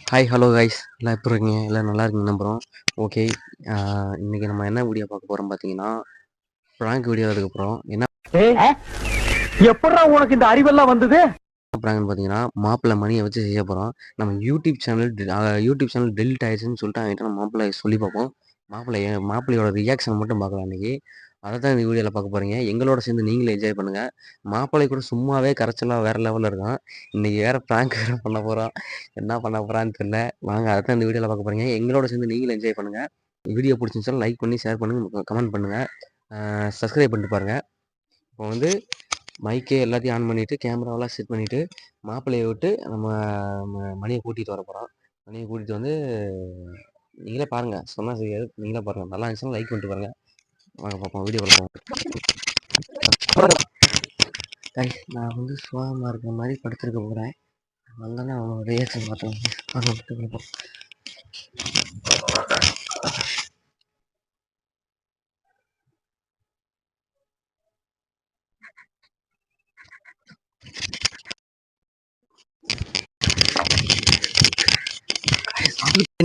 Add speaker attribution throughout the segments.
Speaker 1: Hi hello guys எல்லாம் எப்படி இருக்கீங்க? எல்லாம் நல்லா இருக்கீங்க நம்புகிறோம். ஓகே, இன்றைக்கி நம்ம என்ன வீடியோ பார்க்க போகிறோம் பார்த்தீங்கன்னா, ப்ராங்க் வீடியோ எடுக்க போகிறோம். என்ன
Speaker 2: எப்படா உனக்கு இந்த அறிவெல்லாம் வந்தது?
Speaker 1: ப்ராங்க்னு பார்த்தீங்கன்னா, மாப்பிள்ளை மணியை வச்சு செய்ய போகிறோம். நம்ம யூடியூப் சேனல் டெலிட் ஆயிடுச்சுன்னு சொல்லிட்டு அவங்ககிட்ட நம்ம மாப்பிள்ளை சொல்லி பார்ப்போம். மாப்பிள்ளையோட ரியாக்ஷன் மட்டும் பார்க்கலாம் இன்றைக்கி. அதை தான் இந்த வீடியோவில் பார்க்க போகிறீங்க. எங்களோட சேர்ந்து நீங்களும் என்ஜாய் பண்ணுங்கள். மாப்பிள்ளை கூட சும்மாவே கரைச்சலாக வேறு லெவலில் இருக்கான். இன்றைக்கி வேறு ப்ராங்க் வேறு பண்ண போகிறோம். என்ன பண்ண போகிறான்னு தெரியல. வாங்க, அதை தான் இந்த வீடியோவில் பார்க்க போகிறீங்க. எங்களோட சேர்ந்து நீங்களும் என்ஜாய் பண்ணுங்கள். வீடியோ பிடிச்சிருந்தாலும் லைக் பண்ணி ஷேர் பண்ணுங்கள், கமெண்ட் பண்ணுங்கள், சப்ஸ்கிரைப் பண்ணிட்டு பாருங்கள். இப்போ வந்து மைக்கே எல்லாத்தையும் ஆன் பண்ணிவிட்டு கேமராவெலாம் செட் பண்ணிவிட்டு மாப்பிள்ளையை விட்டு நம்ம மணியை கூட்டிகிட்டு வர போகிறோம். மணியை கூட்டிகிட்டு வந்து நீங்களே பாருங்கள், சொன்னால் செய்யாது, நீங்களே பாருங்கள். நல்லா இருந்துச்சுன்னா லைக் பண்ணிட்டு பாருங்கள். வாங்க பார்ப்போம், வீடியோ பார்ப்போம். நான் வந்து சுகமாக இருக்கிற மாதிரி படுத்துருக்க போகிறேன். வந்தானே அவனோட ரியாக்ஷன் பார்த்தோம். பார்ப்போம்.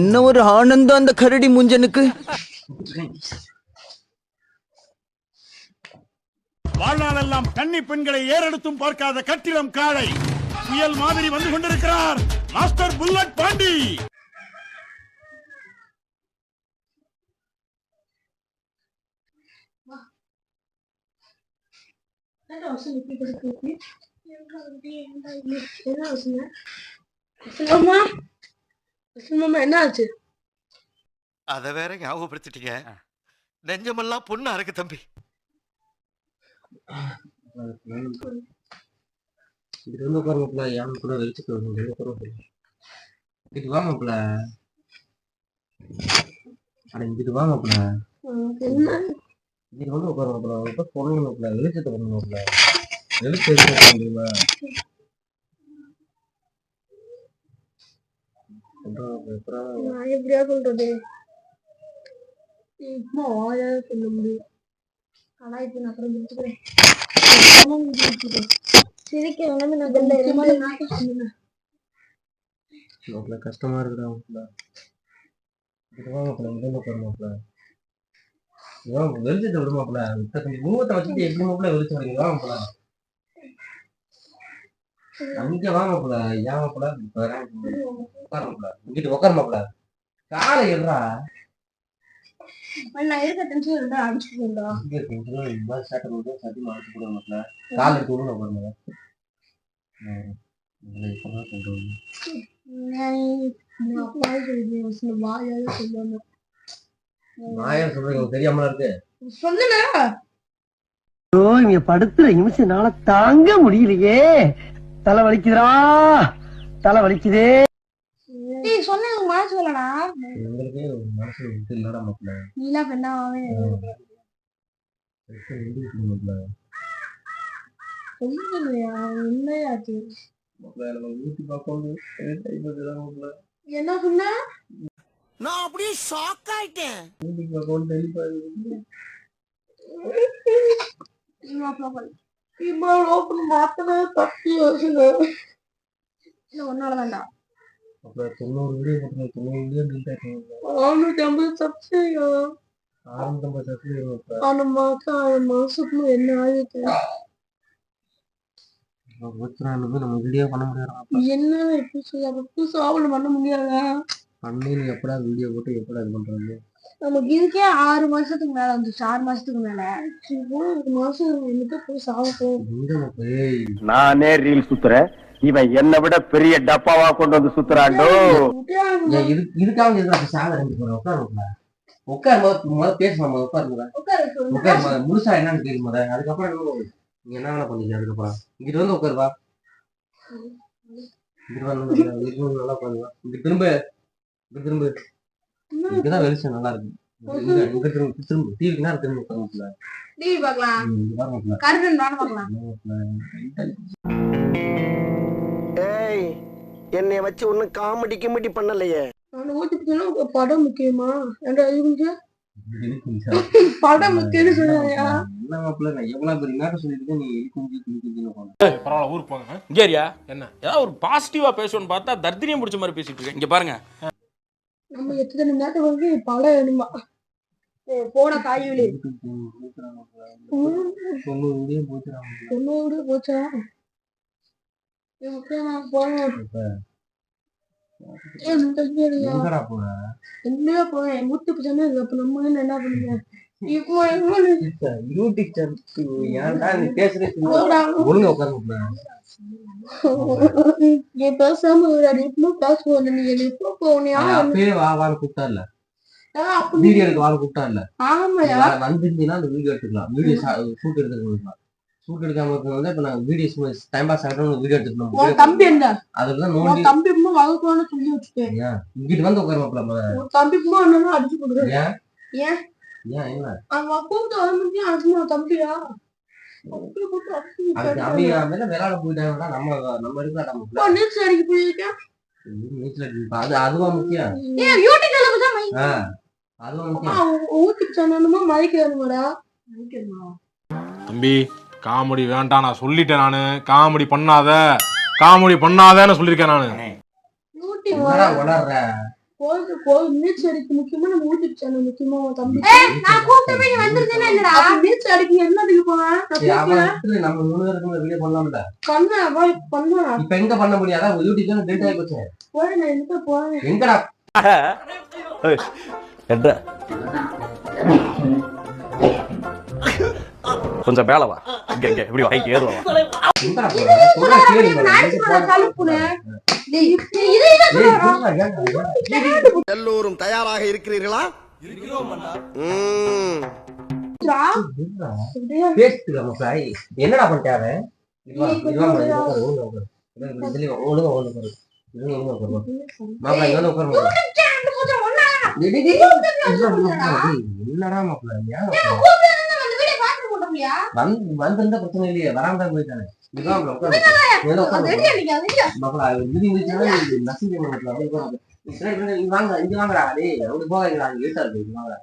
Speaker 2: என்ன ஒரு ஆனந்தம் அந்த கரடி முஞ்சனுக்கு.
Speaker 3: வாழ்நாளெல்லாம் கன்னி பெண்களை ஏறெடுத்தும் பார்க்காத கட்டிடம் காளை புயல் மாதிரி வந்து கொண்டிருக்கிறார் மாஸ்டர் புல்லட் பாண்டி.
Speaker 4: என்ன ஆச்சு?
Speaker 5: அத வேற ஞாபகப்படுத்திட்டீங்க. நெஞ்சமெல்லாம் பொண்ணா இருக்கு தம்பி.
Speaker 1: இது வந்து பாருங்கப்பல, யாரும் கூட வெளிச்சுட்டு இங்கிட்டு வாங்கப்பல. அட இங்கிட்டு வாங்கப்பல. இங்கிட்டு வந்து உட்காருங்கப்பல. உட்கார சொல்லணும்ப்பல, வெளிச்சத்தை பண்ணணும்ப்பல. வெளிச்சம் எடுக்க முடியுமா?
Speaker 4: நான் எப்படியா சொல்றது? இப்போ வாயால சொல்ல முடியும். ஆனா இப்ப நான் அப்புறம் முடிச்சுக்கிறேன். சிரிக்க வேணாம். நான்
Speaker 1: கஷ்டமா இருக்குடா. இங்கிட்டு வாங்கப்பல, இங்க வந்து உட்காருங்கப்பல. வெளிச்சத்தை விடுமாப்பல. மூவத்தை வச்சுட்டு எப்படி மாப்பிள்ள வெளிச்சம் வரீங்க? வாங்கப்பல, அங்க வாங்கப்பல. ஏமாப்பல உட்காரமாப்பல. இங்கிட்டு உட்காரமாப்பல. காலை எழுறா.
Speaker 4: நான் இருக்க டென்ஷன் இருந்தா அடிச்சுக்கோண்டா.
Speaker 1: இங்க இருக்கு சேட்டை போட்டு சத்தியமா அடிச்சு போட மாட்டல. கால் எடுத்து விடுங்க பாருங்க. இப்பதான் சொல்றேன்.
Speaker 4: வாயால சொல்லணும்.
Speaker 1: வாயால சொல்றீங்க தெரியாமல இருக்கு.
Speaker 4: சொல்லுங்க.
Speaker 2: இங்க படுத்துற நிமிஷம்னால தாங்க முடியலையே. தலை வலிக்குதுடா, தலை வலிக்குதே.
Speaker 4: ஏய் சொன்ன மனசு இல்லடா.
Speaker 1: உங்களுக்கு மனசு இல்லடா மாப்ள.
Speaker 4: நீலா பெண்ணாவே சொல்லுங்கயா. உண்மையாச்சு
Speaker 1: மாப்ள. நம்ம ஊட்டி பாக்கணும்.
Speaker 4: என்ன சொன்ன?
Speaker 5: நான் அப்படியே ஷாக் ஆயிட்டேன்.
Speaker 1: ஊட்டி பாக்கணும் தெளிப்பா.
Speaker 4: மாத்தவே தப்பி யோசிங்க. ஒன்னால வேண்டாம்.
Speaker 1: அப்ப 90 வீடியோ போட்டு 90 வீடியோ டிலீட் ஆயிடுச்சு.
Speaker 4: 650 சப்ஸ்கிரைபா.
Speaker 1: 650 சப்ஸ்கிரைபர்.
Speaker 4: ஆனா மாசத்துக்கு என்ன ஆயிடுச்சு?
Speaker 1: நம்ம வீடியோ பண்ண முடியாது.
Speaker 4: என்ன எப்படி சொல்ல புதுசாக பண்ண முடியாதா?
Speaker 1: பண்ணி நீ எப்படா வீடியோ போட்டு எப்படா இது பண்றது?
Speaker 4: நமக்கு இதுக்கே 6 மாசத்துக்கு மேல வந்துச்சு. 6 மாசத்துக்கு மேல மாசம் எனக்கு போய் சாப்பிட்டோம்.
Speaker 2: நானே ரீல் சுத்துறேன், இவன் என்னை விட பெரிய டப்பாவா கொண்டு வந்து சுத்துறாண்டோ.
Speaker 1: இதுக்காக சாக உட்காரு பேசலாம். உட்காரு முழுசா என்னன்னு கேட்கும் போது அதுக்கப்புறம் நீங்க என்ன வேணா பண்ணீங்க. அதுக்கப்புறம் இங்கிட்டு வந்து உட்காருவா. நல்லா பண்ணுவா. இங்க திரும்ப இங்கதான் வெளிச்சம் நல்லா இருக்கு. திரும்ப டிவி நேரம் திரும்ப உட்காருல.
Speaker 4: டிவி பார்க்கலாம்.
Speaker 2: ஏய், என்னைய வச்சு ஒன்னும் காமெடி பண்ணலையே.
Speaker 4: படம் முக்கியமா? படம் முக்கியம்னு சொல்லுவாயா?
Speaker 1: என்ன மாப்பிள்ள நான் எவ்வளவு பெரிய மேட்டர் சொல்லியிருக்கேன், நீ குஞ்சு போன
Speaker 6: பரவாயில்ல ஊருக்கு போங்க. இங்கேரியா என்ன ஏதாவது ஒரு பாசிட்டிவா பேசணும்னு பார்த்தா தர்தினியம் பிடிச்ச மாதிரி பேசிட்டு இருக்கேன். இங்க பாருங்க,
Speaker 4: நம்ம எத்தனை நேரத்துக்கு வந்து படம் வேணுமா? போன காய்களே பொண்ணு போச்சா? எங்கேயா போறேன் மூத்து பிடிச்சானே அப்ப நம்ம என்ன பண்ணுங்க?
Speaker 1: யூடியூப் சேனல் ஏன்டா நீ பேசுறது ஒழுங்கா உட்கார்ந்து
Speaker 4: பேசாம பேசுவோம். நீங்க எப்ப போனியா?
Speaker 1: அப்பயே வான்னு கூப்பிட்டார்ல, வீடியோ எடுக்க வான்னு கூப்பிட்டார்ல.
Speaker 4: ஆமாயா
Speaker 1: வந்துருந்தீங்கன்னா அந்த வீடியோ எடுத்துக்கலாம், வீடியோ ஷூட் எடுத்துக்கலாம். ஷூட் எடுக்காம இருக்கிறது இப்ப நாங்க வீடியோ டைம் பாஸ் ஆகட்டும் வீடியோ எடுத்துக்கலாம்.
Speaker 4: தம்பி என்ன
Speaker 1: அதுதான் நோண்டி
Speaker 4: தம்பி வகுப்பான சொல்லி வச்சுட்டேன்.
Speaker 1: இங்கிட்டு வந்து உட்கார
Speaker 4: தம்பி அண்ணனும் அடிச்சு கொடுக்குறேன்.
Speaker 1: ஏன்
Speaker 4: ஏன்
Speaker 1: ஏன் என்ன
Speaker 4: அவன் கூப்பிட்டு வர முடியும் அடிச்சு தம்பியா
Speaker 1: விளையாட போயிட்டாங்கன்னா நம்ம இருக்கா நம்ம
Speaker 4: நீச்சல் அடிக்க போயிருக்கேன்.
Speaker 1: அது அதுவா முக்கியம், அதுவா முக்கியம்.
Speaker 4: யூடியூப் சேனலுமா மதிக்கணுமாடா?
Speaker 6: தம்பி காமெடி வேண்டாம் நான் சொல்லிட்டேன். நானு காமெடி பண்ணாதன்னு சொல்லியிருக்கேன் நானு.
Speaker 1: வளர்ற
Speaker 4: நீச்சல் அடிக்க முக்கியமா நம்ம யூடியூப் சேனல் முக்கியமா? தம்பி நீச்சல் அடிக்க என்னதுக்கு போவேன்?
Speaker 1: நம்ம வீடியோ பண்ணலாம்ல.
Speaker 4: கண்ணா பண்ணா
Speaker 1: இப்ப எங்க பண்ண முடியாதா? யூடியூப் சேனல் டெல்ட் ஆகி போச்சு.
Speaker 4: போய் நான் எங்க போறேன்?
Speaker 1: எங்கடா
Speaker 6: கொஞ்சம் மேல வா, இங்க இப்படி வா, இங்க ஏறுவா.
Speaker 1: எங்கடா
Speaker 5: எல்லோரும் தயாராக இருக்கிறீர்களா?
Speaker 1: என்னடா பண்ணிட்டாரு? வந்திருந்த பிரச்சனை இல்லையே, வராம போயிட்டானே. வாங்க இங்க வாங்கடா, அப்படி போகாதீங்களா, லேட்டா இருக்கு வாங்க.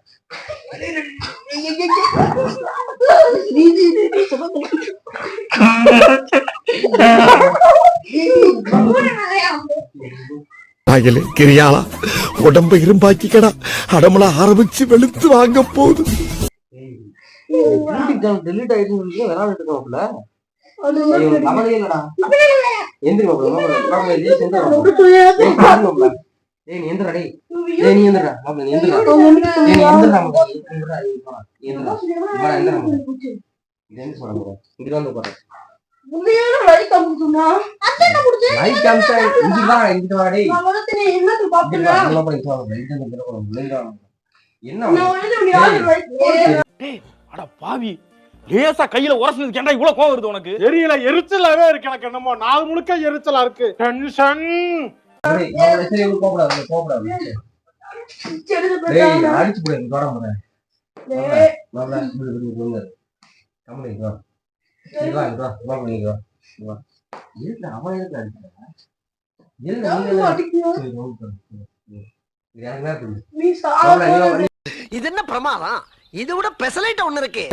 Speaker 7: கிரியாளா உடம்ப இரும்பாக்கிக்கடா, அடமலா ஆரம்பிச்சு வெளுத்து வாங்க போகுது.
Speaker 1: டெலிட் ஆயிடுச்சு விளையாண்டுட்டு இருக்கோம்ல, கவலையே இல்லடா. எந்திரி நீ எந்திரா, நீ எந்திரா மாப்பிள்ள, நீ எந்திரா, இங்க வந்து போறேன்.
Speaker 6: அட பாவி, லேசா கையில உரசுனதுக்கு ஏன்டா இவ்வளவு கோவம் வருது உனக்கு?
Speaker 8: தெரியல, எரிச்சலாவே இருக்கு எனக்கு. என்னமோ நாள் முழுக்க எரிச்சலா இருக்கு. டென்ஷன்.
Speaker 1: அடிச்சு போடுங்க
Speaker 5: இது என்ன பிரமாதம்? இதை விட பெசலைட் ஒண்ணு இருக்கு.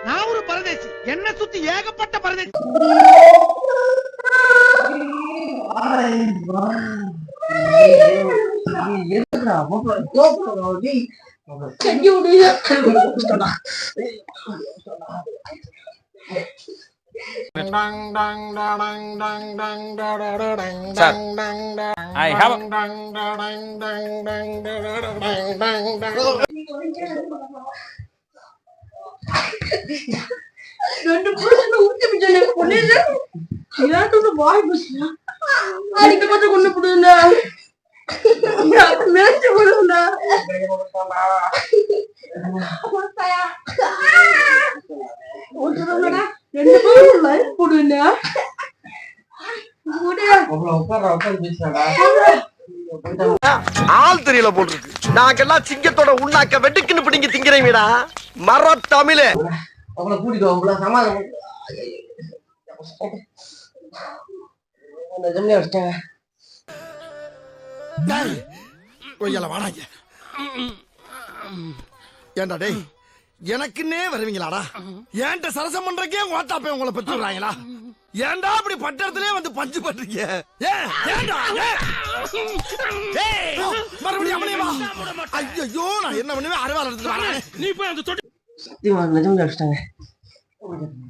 Speaker 5: நான் ஒரு பரதேசி, என்ன சுத்தி ஏகப்பட்ட பரதேசி.
Speaker 6: I have
Speaker 4: ரெண்டு புருஷனை ஊத்தி பிடிச்சே பொண்ணுல ஏன் வாய் பஸ்ல அடிக்க மட்டும் கொண்டு போடுங்க மேட்ச் போடுங்க. மாப்பிள்ளையா. விட்டுருங்கடா. 2 பேரும் லைஃப் போடுங்க.
Speaker 5: ஆள் தெரியல போட்டுருக்கு. நாங்கெல்லாம் சிங்கத்தோட உண்ணாக்க வெட்டுக்குன்னு பிடிங்க திங்கிறீங்கடா. மர தமிழே.
Speaker 1: அவங்கள கூட்டிட்டு வாங்க சமாதானம் வச்சிட்டேன்.
Speaker 7: வாடாங்க. ஏண்டா டேய், எனக்குன்னே வருவீங்களாடா? ஏன்ட்ட சரசம் பண்றக்கே ஓட்டாப்பே உங்களை பெற்று விடுறாங்களா? ஏன்டா அப்படி பட்டத்திலே வந்து பஞ்சு பண்றீங்க? ஏன்டா மறுபடியும் அவனே வா. ஐயோ, நான் என்ன பண்ணுவேன்? அறுவாள் எடுத்துட்டு வரேன்.
Speaker 6: நீ போய் அந்த தொட்டி
Speaker 1: சத்தியமா நிஜம் அடிச்சிட்டாங்க.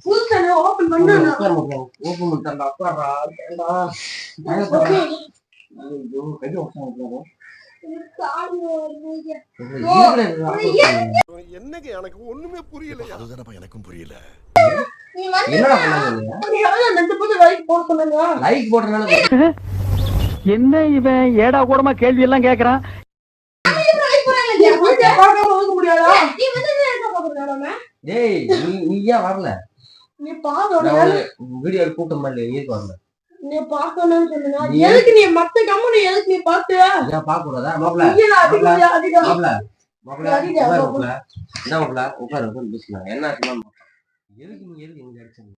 Speaker 4: புது சேனல் ஓபன் பண்ணு.
Speaker 1: ஓபன் பண்ணிட்டாங்க. அப்பாடா
Speaker 7: என்னங்க எனக்கு ஒண்ணுமே புரியல. அதுதானப்பா எனக்கும் புரியல.
Speaker 4: நீ வந்து
Speaker 1: என்னடா பண்ணாங்க?
Speaker 4: நீ எவ்வளவு 2 பேரும் லைக் போட சொன்னாங்க.
Speaker 1: லைக் போடுறதுனால
Speaker 9: என்ன இவன் ஏடா கூடமா கேள்வி எல்லாம் கேக்குறான்?
Speaker 4: லைக் போறாங்க. நீ வந்து பார்க்காம இருக்க முடியாதா? நீ வந்து என்ன பாக்குறானே?
Speaker 1: டேய் நீ ஏன் வரல?
Speaker 4: நீ பாக்கணும்.
Speaker 1: வீடியோ கூட்டம் பண்ணல, நீ வரல.
Speaker 4: நீ பாக்கணும்னு சொன்னா எதுக்கு நீ மத்த கம்பெனி எதுக்கு நீ பாத்து?
Speaker 1: ஏன் பார்க்க கூடாதா? மாப்ள உட்காரு பேசலாம். என்ன எதுக்கு நீ எதுக்கு இங்க அடிச்சீங்க?